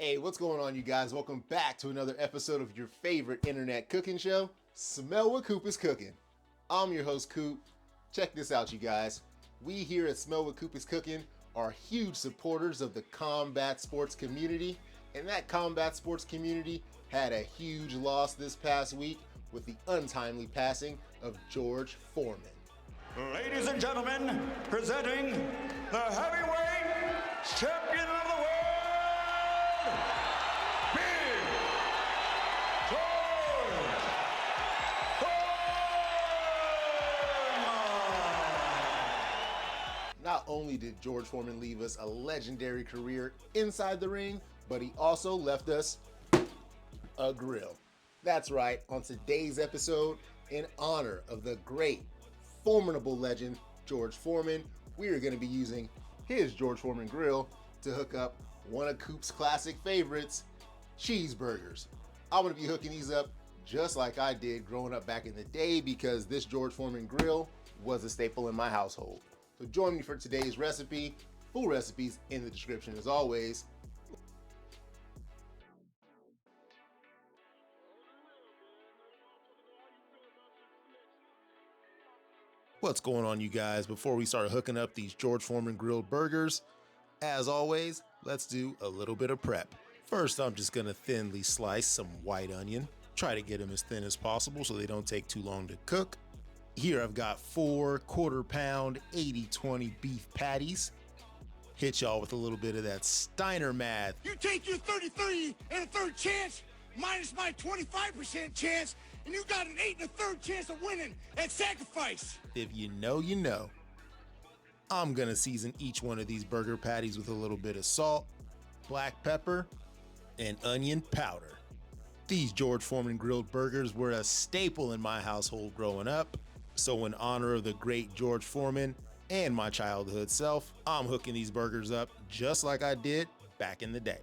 Hey, what's going on, you guys? Welcome back to another episode of your favorite internet cooking show, Smell What Coop is Cooking. I'm your host, Coop. Check this out, you guys. We here at Smell What Coop is Cooking are huge supporters of the combat sports community, and that combat sports community had a huge loss this past week with the untimely passing of George Foreman. Ladies and gentlemen, presenting the heavyweight champion of the world, Big George Foreman. Not only did George Foreman leave us a legendary career inside the ring, but he also left us a grill. That's right, on today's episode, in honor of the great, formidable legend, George Foreman, we are going to be using his George Foreman grill to hook up one of Coop's classic favorites, cheeseburgers. I'm going to be hooking these up just like I did growing up back in the day because this George Foreman grill was a staple in my household. So join me for today's recipe. Full recipes in the description as always. What's going on, you guys? Before we start hooking up these George Foreman grilled burgers, as always, let's do a little bit of prep. First, I'm just gonna thinly slice some white onion. Try to get them as thin as possible so they don't take too long to cook. Here I've got 4 quarter-pound 80-20 beef patties. Hit y'all with a little bit of that Steiner math. You take your 33 and a third chance, minus my 25% chance, and you got an 8 and a third chance of winning at sacrifice. If you know, you know. I'm gonna season each one of these burger patties with a little bit of salt, black pepper, and onion powder. These George Foreman grilled burgers were a staple in my household growing up, so in honor of the great George Foreman and my childhood self, I'm hooking these burgers up just like I did back in the day.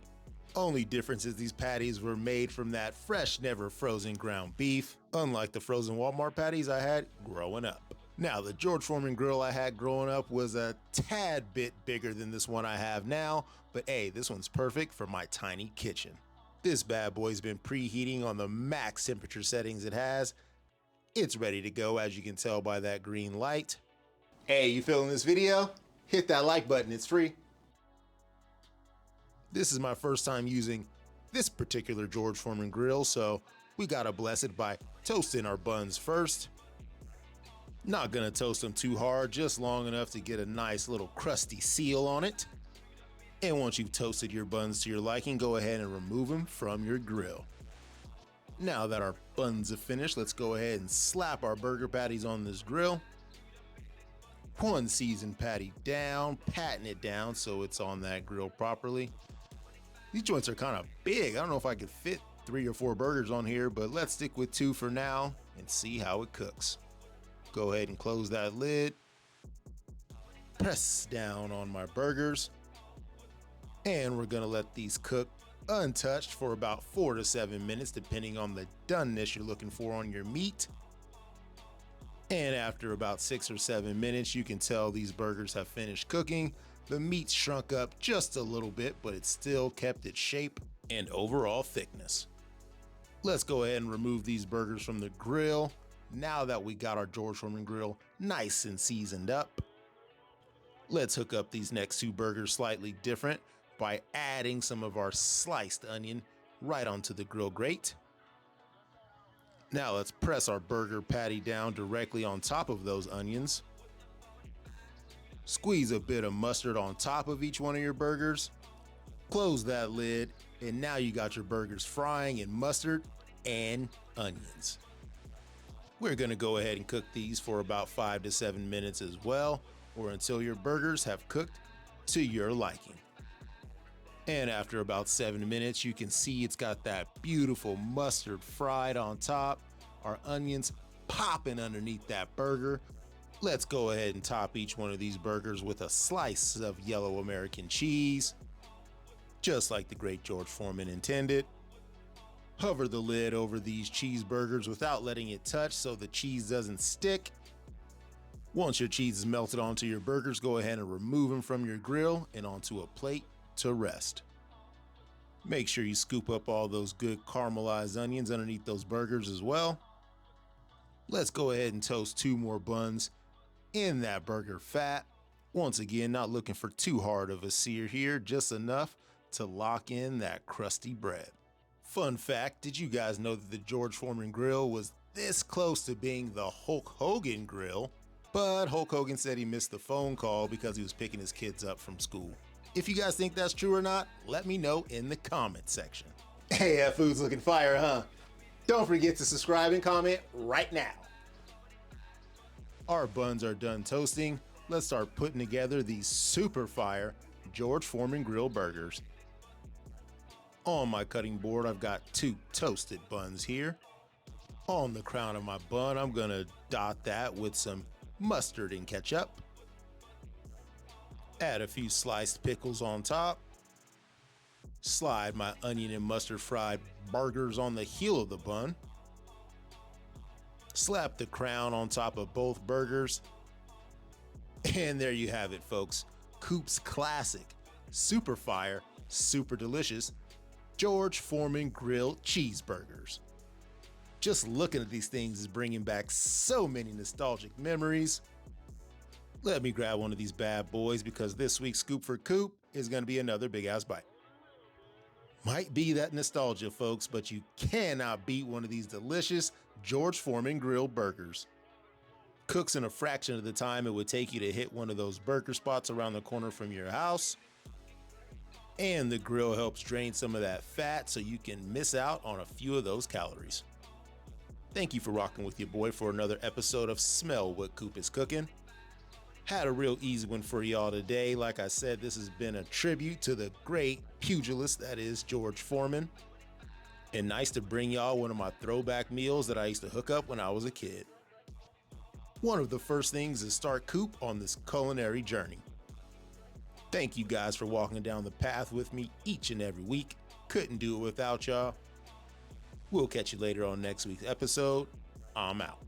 Only difference is these patties were made from that fresh, never frozen ground beef, unlike the frozen Walmart patties I had growing up. Now, the George Foreman grill I had growing up was a tad bit bigger than this one I have now, but hey, this one's perfect for my tiny kitchen. This bad boy's been preheating on the max temperature settings it has. It's ready to go, as you can tell by that green light. Hey, you feeling this video? Hit that like button, it's free. This is my first time using this particular George Foreman grill, so we gotta bless it by toasting our buns first. Not gonna toast them too hard, just long enough to get a nice little crusty seal on it. And once you've toasted your buns to your liking, go ahead and remove them from your grill. Now that our buns are finished, let's go ahead and slap our burger patties on this grill. One seasoned patty down, patting it down so it's on that grill properly. These joints are kind of big. I don't know if I could fit 3 or 4 burgers on here, but let's stick with 2 for now and see how it cooks. Go ahead and close that lid. Press down on my burgers. And we're gonna let these cook untouched for about 4 to 7 minutes, depending on the doneness you're looking for on your meat. And after about 6 or 7 minutes, you can tell these burgers have finished cooking. The meat's shrunk up just a little bit, but it still kept its shape and overall thickness. Let's go ahead and remove these burgers from the grill. Now that we got our George Foreman grill nice and seasoned up, let's hook up these next 2 burgers slightly different by adding some of our sliced onion right onto the grill grate. Now let's press our burger patty down directly on top of those onions. Squeeze a bit of mustard on top of each one of your burgers. Close that lid, and now you got your burgers frying in mustard and onions. We're gonna go ahead and cook these for about 5 to 7 minutes as well, or until your burgers have cooked to your liking. And after about 7 minutes, you can see it's got that beautiful mustard fried on top, our onions popping underneath that burger. Let's go ahead and top each one of these burgers with a slice of yellow American cheese, just like the great George Foreman intended. Hover the lid over these cheeseburgers without letting it touch so the cheese doesn't stick. Once your cheese is melted onto your burgers, go ahead and remove them from your grill and onto a plate to rest. Make sure you scoop up all those good caramelized onions underneath those burgers as well. Let's go ahead and toast 2 more buns in that burger fat. Once again, not looking for too hard of a sear here, just enough to lock in that crusty bread. Fun fact, did you guys know that the George Foreman grill was this close to being the Hulk Hogan grill? But Hulk Hogan said he missed the phone call because he was picking his kids up from school. If you guys think that's true or not, let me know in the comment section. Hey, that food's looking fire, huh? Don't forget to subscribe and comment right now. Our buns are done toasting. Let's start putting together these super fire George Foreman grill burgers. On my cutting board, I've got 2 toasted buns here. On the crown of my bun, I'm gonna dot that with some mustard and ketchup. Add a few sliced pickles on top. Slide my onion and mustard fried burgers on the heel of the bun. Slap the crown on top of both burgers. And there you have it, folks. Coop's classic, super fire, super delicious George Foreman grilled cheeseburgers. Just looking at these things is bringing back so many nostalgic memories. Let me grab one of these bad boys because this week's scoop for Coop is going to be another big ass bite. Might be that nostalgia, folks, but you cannot beat one of these delicious George Foreman grilled burgers. Cooks in a fraction of the time it would take you to hit one of those burger spots around the corner from your house. And the grill helps drain some of that fat so you can miss out on a few of those calories. Thank you for rocking with your boy for another episode of Smell What Coop is Cooking. Had a real easy one for y'all today. Like I said, this has been a tribute to the great pugilist that is George Foreman. And nice to bring y'all one of my throwback meals that I used to hook up when I was a kid. One of the first things is start Coop on this culinary journey. Thank you guys for walking down the path with me each and every week. Couldn't do it without y'all. We'll catch you later on next week's episode. I'm out.